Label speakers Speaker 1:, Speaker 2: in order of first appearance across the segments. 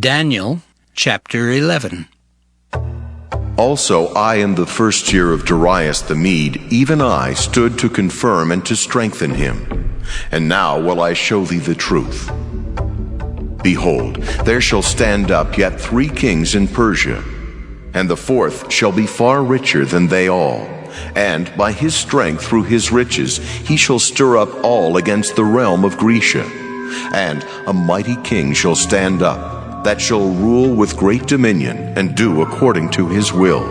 Speaker 1: Daniel chapter 11.
Speaker 2: Also I in the first year of Darius the Mede, even I, stood to confirm and to strengthen him. And now will I show thee the truth. Behold, there shall stand up yet 3 kings in Persia, and the 4th shall be far richer than they all. And by his strength through his riches he shall stir up all against the realm of Grecia. And a mighty king shall stand up, that shall rule with great dominion, and do according to his will.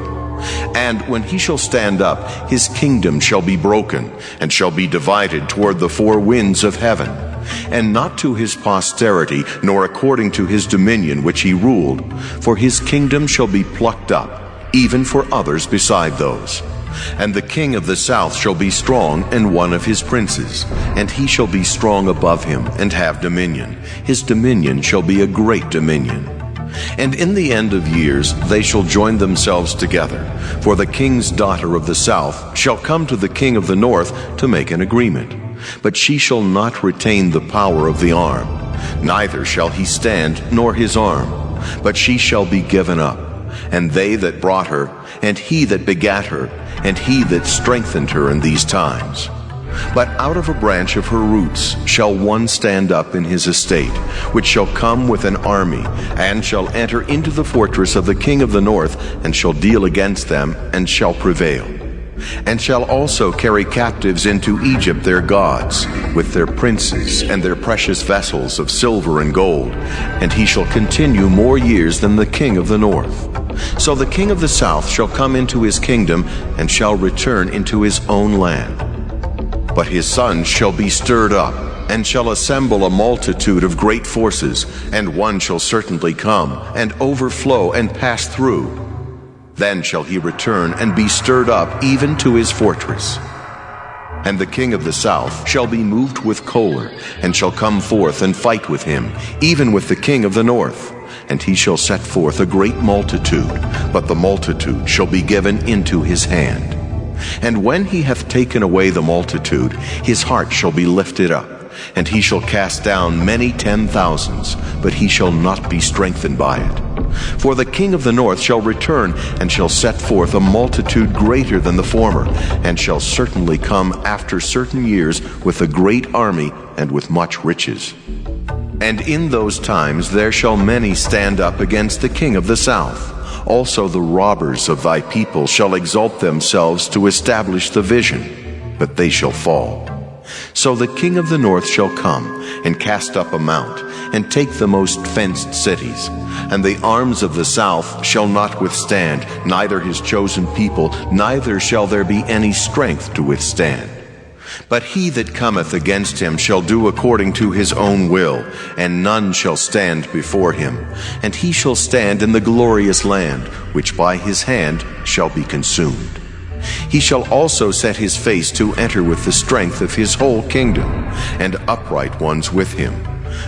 Speaker 2: And when he shall stand up, his kingdom shall be broken, and shall be divided toward the 4 winds of heaven, and not to his posterity, nor according to his dominion which he ruled. For his kingdom shall be plucked up, even for others beside those. And the king of the south shall be strong, and one of his princes, and he shall be strong above him, and have dominion. His dominion shall be a great dominion. And in the end of years they shall join themselves together, for the king's daughter of the south shall come to the king of the north to make an agreement. But she shall not retain the power of the arm, neither shall he stand nor his arm, but she shall be given up. And they that brought her, and he that begat her, and he that strengthened her in these times. But out of a branch of her roots shall one stand up in his estate, which shall come with an army, and shall enter into the fortress of the king of the north, and shall deal against them, and shall prevail. And shall also carry captives into Egypt their gods, with their princes and their precious vessels of silver and gold. And he shall continue more years than the king of the north. So the king of the south shall come into his kingdom, and shall return into his own land. But his sons shall be stirred up, and shall assemble a multitude of great forces, and one shall certainly come, and overflow, and pass through. Then shall he return, and be stirred up even to his fortress. And the king of the south shall be moved with choler, and shall come forth and fight with him, even with the king of the north. And he shall set forth a great multitude, but the multitude shall be given into his hand. And when he hath taken away the multitude, his heart shall be lifted up, and he shall cast down many 10,000s, but he shall not be strengthened by it. For the king of the north shall return, and shall set forth a multitude greater than the former, and shall certainly come after certain years with a great army and with much riches. And in those times there shall many stand up against the king of the south. Also the robbers of thy people shall exalt themselves to establish the vision, but they shall fall. So the king of the north shall come, and cast up a mount, and take the most fenced cities. And the arms of the south shall not withstand, neither his chosen people, neither shall there be any strength to withstand. But he that cometh against him shall do according to his own will, and none shall stand before him. And he shall stand in the glorious land, which by his hand shall be consumed. He shall also set his face to enter with the strength of his whole kingdom, and upright ones with him.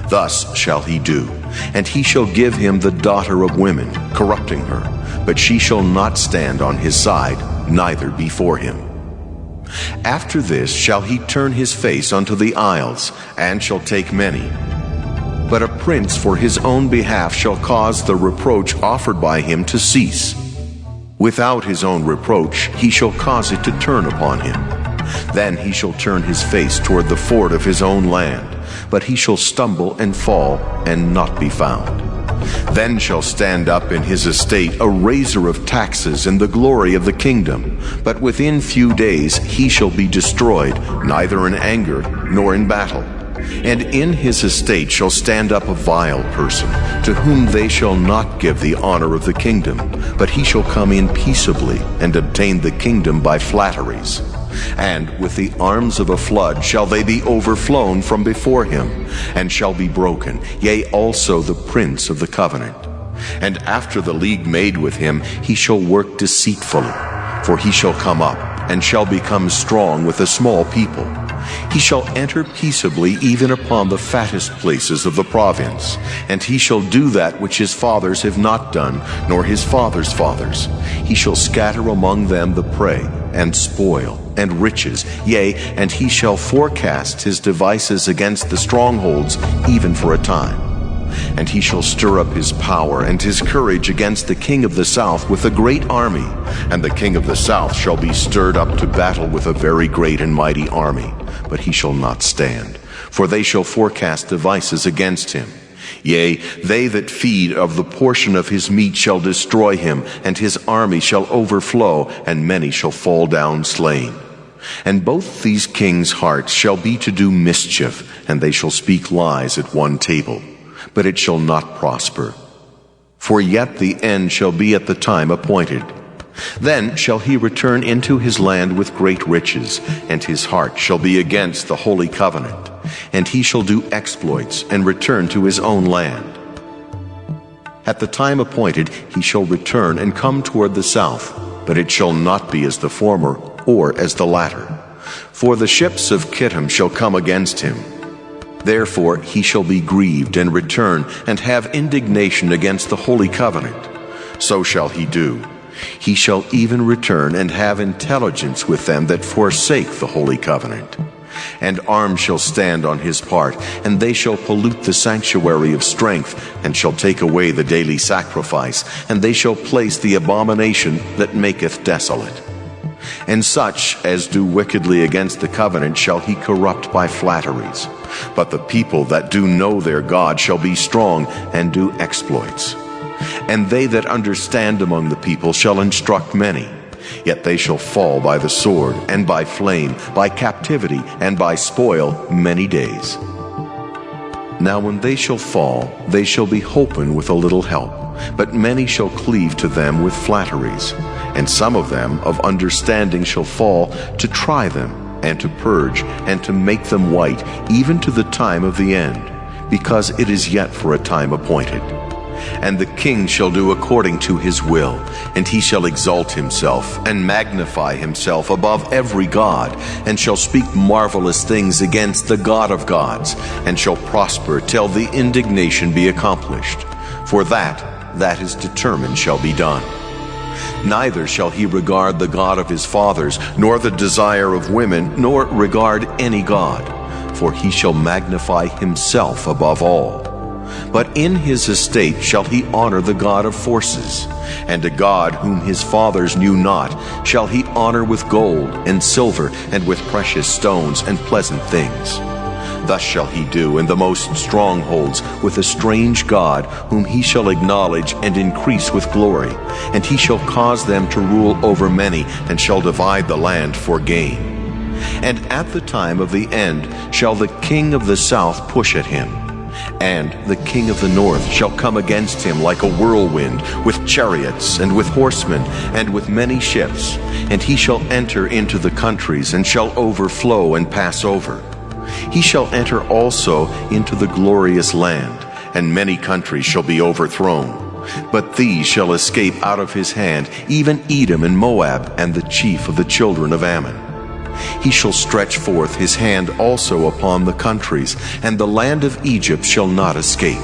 Speaker 2: Thus shall he do. And he shall give him the daughter of women, corrupting her, but she shall not stand on his side, neither before him. After this shall he turn his face unto the isles, and shall take many. But a prince for his own behalf shall cause the reproach offered by him to cease. Without his own reproach he shall cause it to turn upon him. Then he shall turn his face toward the ford of his own land, but he shall stumble and fall, and not be found. Then shall stand up in his estate a raiser of taxes in the glory of the kingdom, but within few days he shall be destroyed, neither in anger nor in battle. And in his estate shall stand up a vile person, to whom they shall not give the honor of the kingdom, but he shall come in peaceably, and obtain the kingdom by flatteries. And with the arms of a flood shall they be overflown from before him, and shall be broken, yea, also the prince of the covenant. And after the league made with him, he shall work deceitfully, for he shall come up, and shall become strong with a small people. He shall enter peaceably even upon the fattest places of the province, and he shall do that which his fathers have not done, nor his fathers' fathers. He shall scatter among them the prey, and spoil, and riches, yea, and he shall forecast his devices against the strongholds, even for a time. And he shall stir up his power and his courage against the king of the south with a great army. And the king of the south shall be stirred up to battle with a very great and mighty army. But he shall not stand, for they shall forecast devices against him. Yea, they that feed of the portion of his meat shall destroy him, and his army shall overflow, and many shall fall down slain. And both these kings' hearts shall be to do mischief, and they shall speak lies at one table, but it shall not prosper. For yet the end shall be at the time appointed. Then shall he return into his land with great riches, and his heart shall be against the holy covenant. And he shall do exploits, and return to his own land. At the time appointed he shall return and come toward the south, but it shall not be as the former, or as the latter. For the ships of Kittim shall come against him. Therefore he shall be grieved, and return, and have indignation against the holy covenant. So shall he do. He shall even return, and have intelligence with them that forsake the holy covenant. And arms shall stand on his part, and they shall pollute the sanctuary of strength, and shall take away the daily sacrifice, and they shall place the abomination that maketh desolate. And such as do wickedly against the covenant shall he corrupt by flatteries. But the people that do know their God shall be strong, and do exploits. And they that understand among the people shall instruct many. Yet they shall fall by the sword, and by flame, by captivity, and by spoil many days. Now when they shall fall, they shall be holpen with a little help, but many shall cleave to them with flatteries. And some of them of understanding shall fall, to try them, and to purge, and to make them white, even to the time of the end, because it is yet for a time appointed. And the king shall do according to his will, and he shall exalt himself, and magnify himself above every god, and shall speak marvelous things against the God of gods, and shall prosper till the indignation be accomplished. For that is determined shall be done. Neither shall he regard the God of his fathers, nor the desire of women, nor regard any god, for he shall magnify himself above all. But in his estate shall he honor the God of forces, and a God whom his fathers knew not shall he honor with gold and silver, and with precious stones and pleasant things. Thus shall he do in the most strongholds with a strange God, whom he shall acknowledge and increase with glory, and he shall cause them to rule over many, and shall divide the land for gain. And at the time of the end shall the king of the south push at him, and the king of the north shall come against him like a whirlwind, with chariots, and with horsemen, and with many ships. And he shall enter into the countries, and shall overflow and pass over. He shall enter also into the glorious land, and many countries shall be overthrown. But these shall escape out of his hand, even Edom and Moab, and the chief of the children of Ammon. He shall stretch forth his hand also upon the countries, and the land of Egypt shall not escape.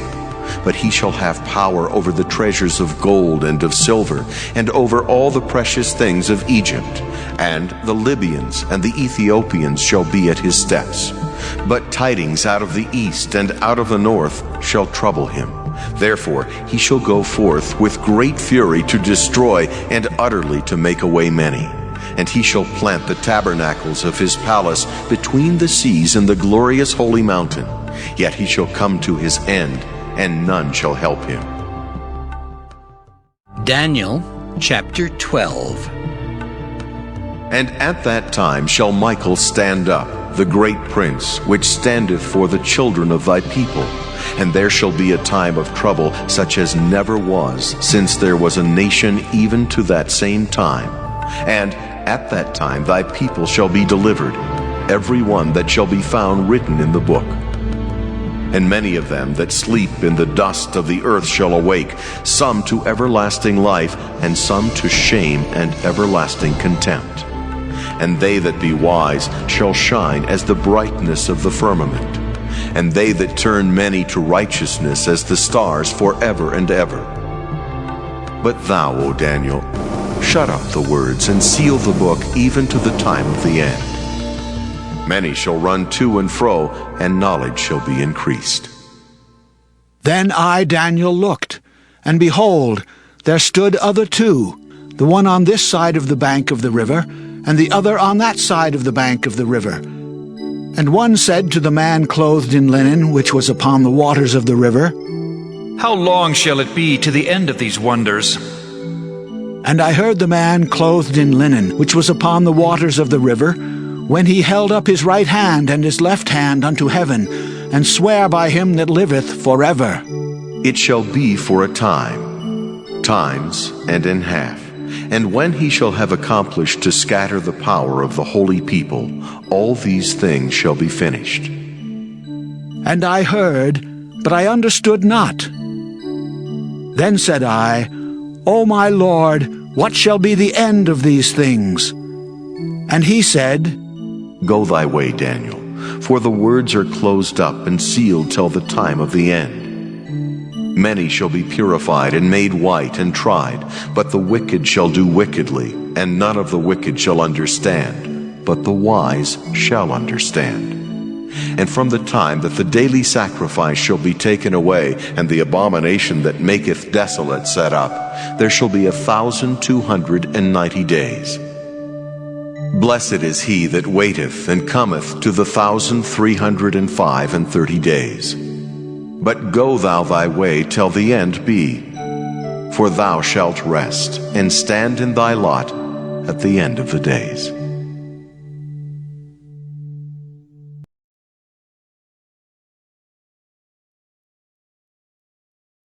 Speaker 2: But he shall have power over the treasures of gold and of silver, and over all the precious things of Egypt. And the Libyans and the Ethiopians shall be at his steps. But tidings out of the east and out of the north shall trouble him. Therefore he shall go forth with great fury to destroy, and utterly to make away many. And he shall plant the tabernacles of his palace between the seas and the glorious holy mountain. Yet he shall come to his end, and none shall help him.
Speaker 1: Daniel chapter 12.
Speaker 2: And at that time shall Michael stand up, the great prince, which standeth for the children of thy people. And there shall be a time of trouble such as never was, since there was a nation even to that same time. And at that time thy people shall be delivered, every one that shall be found written in the book. And many of them that sleep in the dust of the earth shall awake, some to everlasting life, and some to shame and everlasting contempt. And they that be wise shall shine as the brightness of the firmament, and they that turn many to righteousness as the stars forever and ever. But thou, O Daniel, shut up the words and seal the book even to the time of the end. Many shall run to and fro, and knowledge shall be increased.
Speaker 3: Then I, Daniel, looked, and behold, there stood other two, the one on this side of the bank of the river, and the other on that side of the bank of the river. And one said to the man clothed in linen, which was upon the waters of the river,
Speaker 4: How long shall it be to the end of these wonders?
Speaker 3: And I heard the man clothed in linen, which was upon the waters of the river, when he held up his right hand and his left hand unto heaven, and sware by him that liveth forever.
Speaker 2: It shall be for a time, times and in half. And when he shall have accomplished to scatter the power of the holy people, all these things shall be finished.
Speaker 3: And I heard, but I understood not. Then said I, O my Lord, what shall be the end of these things? And he said,
Speaker 2: Go thy way, Daniel, for the words are closed up and sealed till the time of the end. Many shall be purified and made white and tried, but the wicked shall do wickedly, and none of the wicked shall understand, but the wise shall understand. And from the time that the daily sacrifice shall be taken away, and the abomination that maketh desolate set up, there shall be 1,290 days. Blessed is he that waiteth and cometh to the 1,335 days. But go thou thy way till the end be, for thou shalt rest, and stand in thy lot at the end of the days.